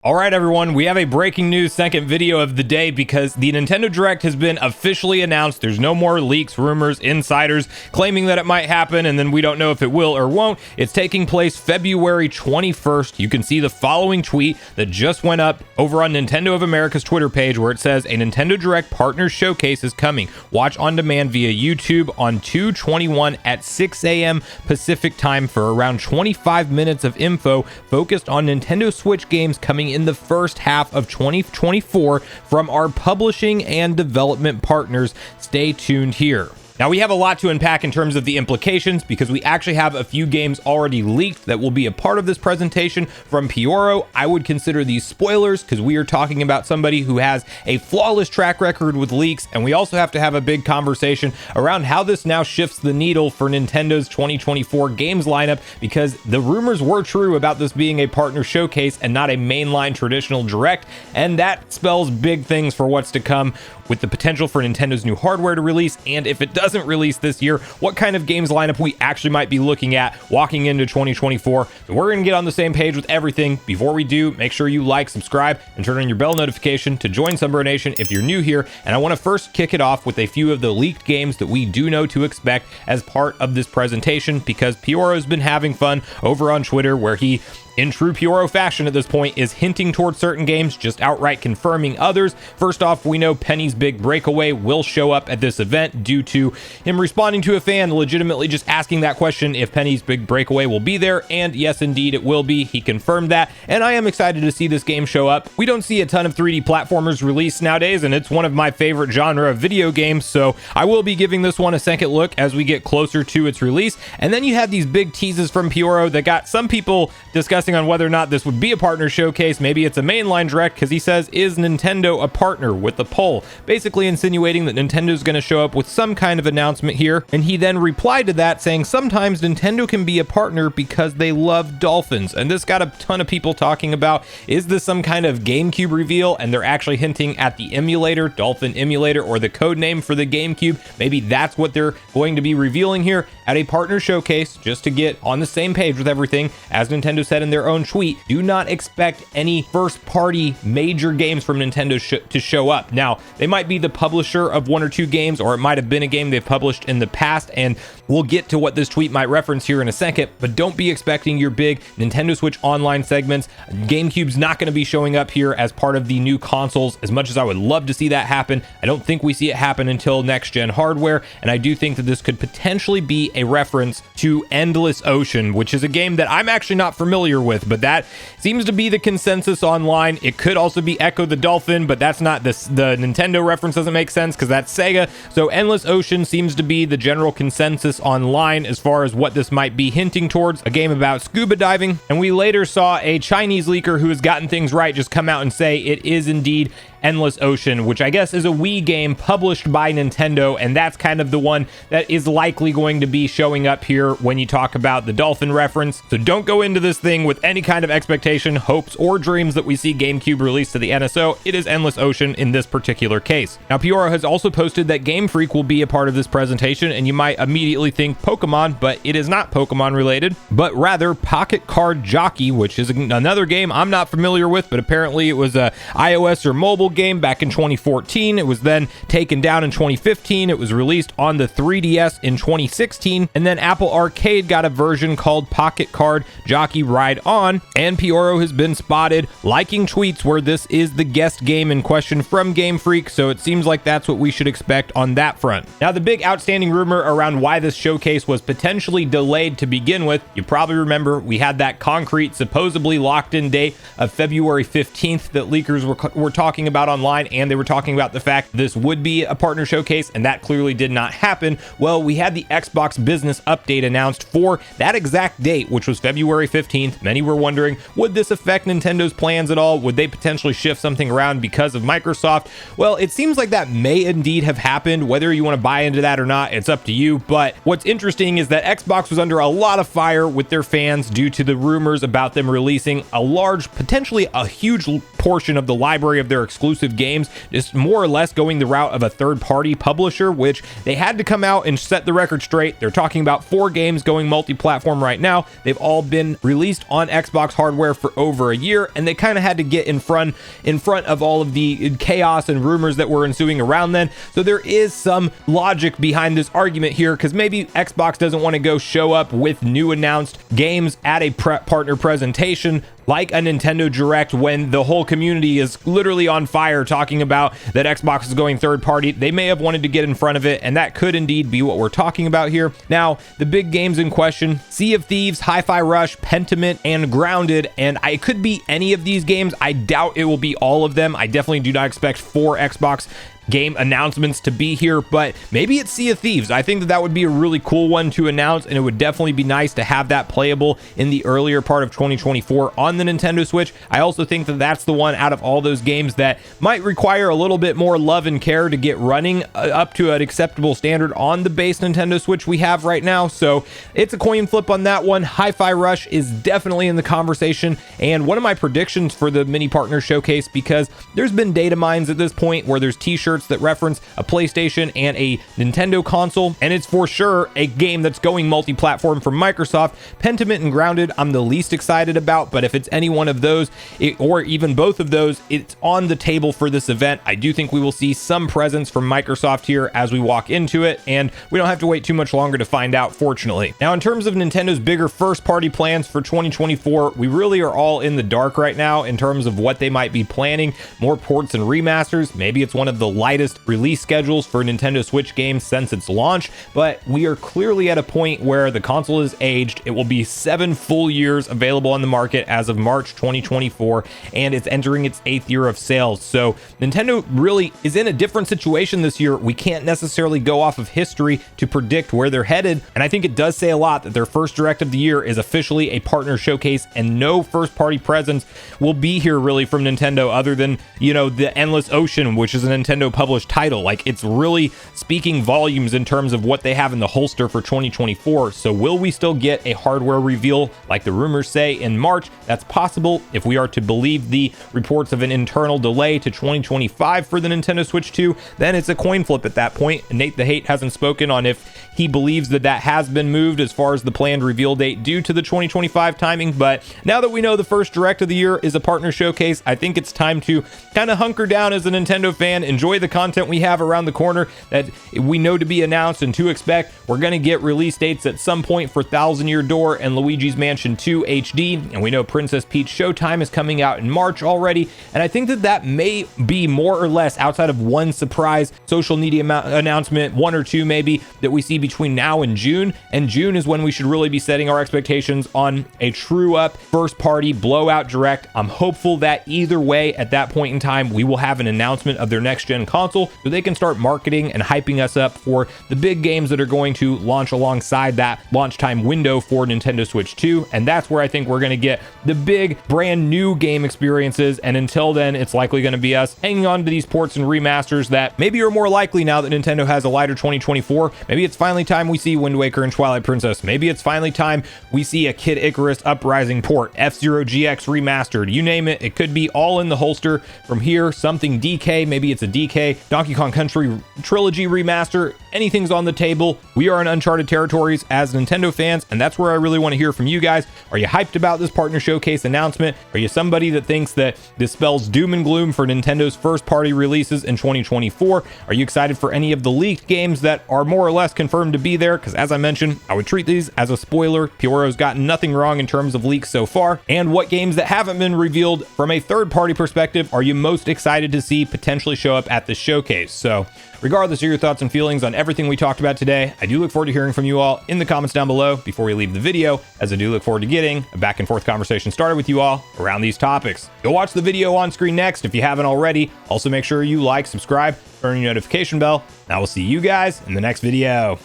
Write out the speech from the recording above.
All right, everyone, we have a breaking news second video of the day because the Nintendo Direct has been officially announced. There's no more leaks, rumors, insiders claiming that it might happen, and then we don't know if it will or won't. It's taking place February 21st. You can see the following tweet that just went up over on Nintendo of America's Twitter page where it says, a Nintendo Direct Partner Showcase is coming. Watch on demand via YouTube on 2/21 at 6 a.m. Pacific time for around 25 minutes of info focused on Nintendo Switch games coming in the first half of 2024 from our publishing and development partners. Stay tuned here. Now, we have a lot to unpack in terms of the implications because we actually have a few games already leaked that will be a part of this presentation from Pioro. I would consider these spoilers because we are talking about somebody who has a flawless track record with leaks, and we also have to have a big conversation around how this now shifts the needle for Nintendo's 2024 games lineup, because the rumors were true about this being a partner showcase and not a mainline traditional direct, and that spells big things for what's to come with the potential for Nintendo's new hardware to release, and if it doesn't release this year, what kind of games lineup we actually might be looking at walking into 2024. So we're going to get on the same page with everything. Before we do, make sure you like, subscribe, and turn on your bell notification to join Sunbro Nation if you're new here. And I want to first kick it off with a few of the leaked games that we do know to expect as part of this presentation, because Pioro's been having fun over on Twitter where he, in true Pioro fashion at this point, is hinting towards certain games, just outright confirming others. First off, we know Penny's Big Breakaway will show up at this event due to him responding to a fan legitimately just asking that question if Penny's Big Breakaway will be there, and yes, indeed, it will be. He confirmed that, and I am excited to see this game show up. We don't see a ton of 3D platformers released nowadays, and it's one of my favorite genre of video games, so I will be giving this one a second look as we get closer to its release. And then you had these big teases from Pioro that got some people discussing on whether or not this would be a partner showcase. Maybe it's a mainline direct, because he says, is Nintendo a partner, with a poll, basically insinuating that Nintendo's going to show up with some kind of announcement here. And he then replied to that saying, sometimes Nintendo can be a partner because they love dolphins. And this got a ton of people talking about, is this some kind of GameCube reveal and they're actually hinting at the emulator, Dolphin emulator, or the code name for the GameCube? Maybe that's what they're going to be revealing here at a partner showcase, just to get on the same page with everything. As Nintendo said in their own tweet, do not expect any first party major games from Nintendo to show up. Now, they might be the publisher of one or two games, or it might have been a game they've published in the past, and we'll get to what this tweet might reference here in a second, but don't be expecting your big Nintendo Switch Online segments. GameCube's not going to be showing up here as part of the new consoles. As much as I would love to see that happen, I don't think we see it happen until next gen hardware, and I do think that this could potentially be a reference to Endless Ocean, which is a game that I'm actually not familiar with, but that seems to be the consensus online. It could also be Echo the Dolphin, but that's not the Nintendo reference doesn't make sense because that's Sega. So Endless Ocean seems to be the general consensus online as far as what this might be hinting towards, a game about scuba diving. And we later saw a Chinese leaker who has gotten things right just come out and say it is indeed Endless Ocean, which I guess is a Wii game published by Nintendo, and that's kind of the one that is likely going to be showing up here when you talk about the Dolphin reference. So don't go into this thing with any kind of expectation, hopes, or dreams that we see GameCube released to the NSO. It is Endless Ocean in this particular case. Now, Pioro has also posted that Game Freak will be a part of this presentation, and you might immediately think Pokemon, but it is not Pokemon related, but rather Pocket Card Jockey, which is another game I'm not familiar with, but apparently it was a iOS or mobile game back in 2014. It was then taken down in 2015. It was released on the 3DS in 2016, and then Apple Arcade got a version called Pocket Card Jockey Ride On, and Pioro has been spotted liking tweets where this is the guest game in question from Game Freak, so it seems like that's what we should expect on that front. Now, the big outstanding rumor around why this showcase was potentially delayed to begin with, you probably remember we had that concrete, supposedly locked-in date of February 15th that leakers were talking about online, and they were talking about the fact this would be a partner showcase, and that clearly did not happen. Well, we had the Xbox business update announced for that exact date, which was February 15th. Many were wondering, would this affect Nintendo's plans at all? Would they potentially shift something around because of Microsoft? Well, it seems like that may indeed have happened. Whether you want to buy into that or not, it's up to you. But what's interesting is that Xbox was under a lot of fire with their fans due to the rumors about them releasing a large, potentially a huge portion of the library of their exclusive exclusive games, just more or less going the route of a third-party publisher, which they had to come out and set the record straight. They're talking about 4 games going multi-platform right now. They've all been released on Xbox hardware for over a year, and they kind of had to get in front of all of the chaos and rumors that were ensuing around then. So there is some logic behind this argument here, because maybe Xbox doesn't want to go show up with new announced games at a partner presentation like a Nintendo Direct when the whole community is literally on fire talking about that Xbox is going third party. They may have wanted to get in front of it, and that could indeed be what we're talking about here. Now, the big games in question: Sea of Thieves, Hi-Fi Rush, Pentiment, and Grounded. And it could be any of these games. I doubt it will be all of them. I definitely do not expect 4 Xbox game announcements to be here, but maybe it's Sea of Thieves. I think that would be a really cool one to announce, and it would definitely be nice to have that playable in the earlier part of 2024 on the Nintendo Switch. I also think that that's the one out of all those games that might require a little bit more love and care to get running up to an acceptable standard on the base Nintendo Switch we have right now. So it's a coin flip on that one. Hi-Fi Rush is definitely in the conversation, and one of my predictions for the mini partner showcase, because there's been data mines at this point where there's t-shirts that reference a PlayStation and a Nintendo console, and it's for sure a game that's going multi-platform from Microsoft. Pentiment and Grounded I'm the least excited about, but if it's any one of those, or even both of those, it's on the table for this event. I do think we will see some presence from Microsoft here as we walk into it, and we don't have to wait too much longer to find out, fortunately. Now, in terms of Nintendo's bigger first-party plans for 2024, we really are all in the dark right now in terms of what they might be planning. More ports and remasters. Maybe it's one of the lightest release schedules for Nintendo Switch games since its launch, but we are clearly at a point where the console is aged. It will be 7 full years available on the market as of March 2024, and it's entering its 8th year of sales. So Nintendo really is in a different situation this year. We can't necessarily go off of history to predict where they're headed, and I think it does say a lot that their first direct of the year is officially a partner showcase, and no first-party presence will be here really from Nintendo other than, you know, the Endless Ocean, which is a Nintendo published title. Like, it's really speaking volumes in terms of what they have in the holster for 2024. So will we still get a hardware reveal like the rumors say in March? That's possible if we are to believe the reports of an internal delay to 2025 for the Nintendo Switch 2. Then it's a coin flip at that point. Nate the Hate hasn't spoken on if he believes that has been moved as far as the planned reveal date due to the 2025 timing. But now that we know the first direct of the year is a partner showcase, I think it's time to kind of hunker down as a Nintendo fan, enjoy the content we have around the corner that we know to be announced and to expect. We're going to get release dates at some point for Thousand Year Door and Luigi's Mansion 2 HD, and we know Princess Peach Showtime is coming out in March already, and I think that may be more or less outside of one surprise social media announcement, 1 or 2 maybe, that we see between now and June is when we should really be setting our expectations on a true up first party blowout direct. I'm hopeful that either way at that point in time we will have an announcement of their next gen console so they can start marketing and hyping us up for the big games that are going to launch alongside that launch time window for Nintendo Switch 2, and that's where I think we're going to get the big brand new game experiences. And until then, it's likely going to be us hanging on to these ports and remasters that maybe are more likely now that Nintendo has a lighter 2024. Maybe it's finally time we see Wind Waker and Twilight Princess. Maybe it's finally time we see a Kid Icarus Uprising port, F-Zero GX remastered, you name it. It could be all in the holster from here. Something DK, maybe it's a DK Donkey Kong Country Trilogy remaster. Anything's on the table. We are in uncharted territories as Nintendo fans, and that's where I really want to hear from you guys. Are you hyped about this partner showcase announcement? Are you somebody that thinks that this spells doom and gloom for Nintendo's first party releases in 2024? Are you excited for any of the leaked games that are more or less confirmed to be there? Because as I mentioned, I would treat these as a spoiler. Puro's gotten nothing wrong in terms of leaks so far. And what games that haven't been revealed from a third party perspective are you most excited to see potentially show up at the showcase? So regardless of your thoughts and feelings on everything we talked about today, I do look forward to hearing from you all in the comments down below before we leave the video, as I do look forward to getting a back and forth conversation started with you all around these topics. Go watch the video on screen next if you haven't already. Also make sure you like, subscribe, turn your notification bell, and I will see you guys in the next video.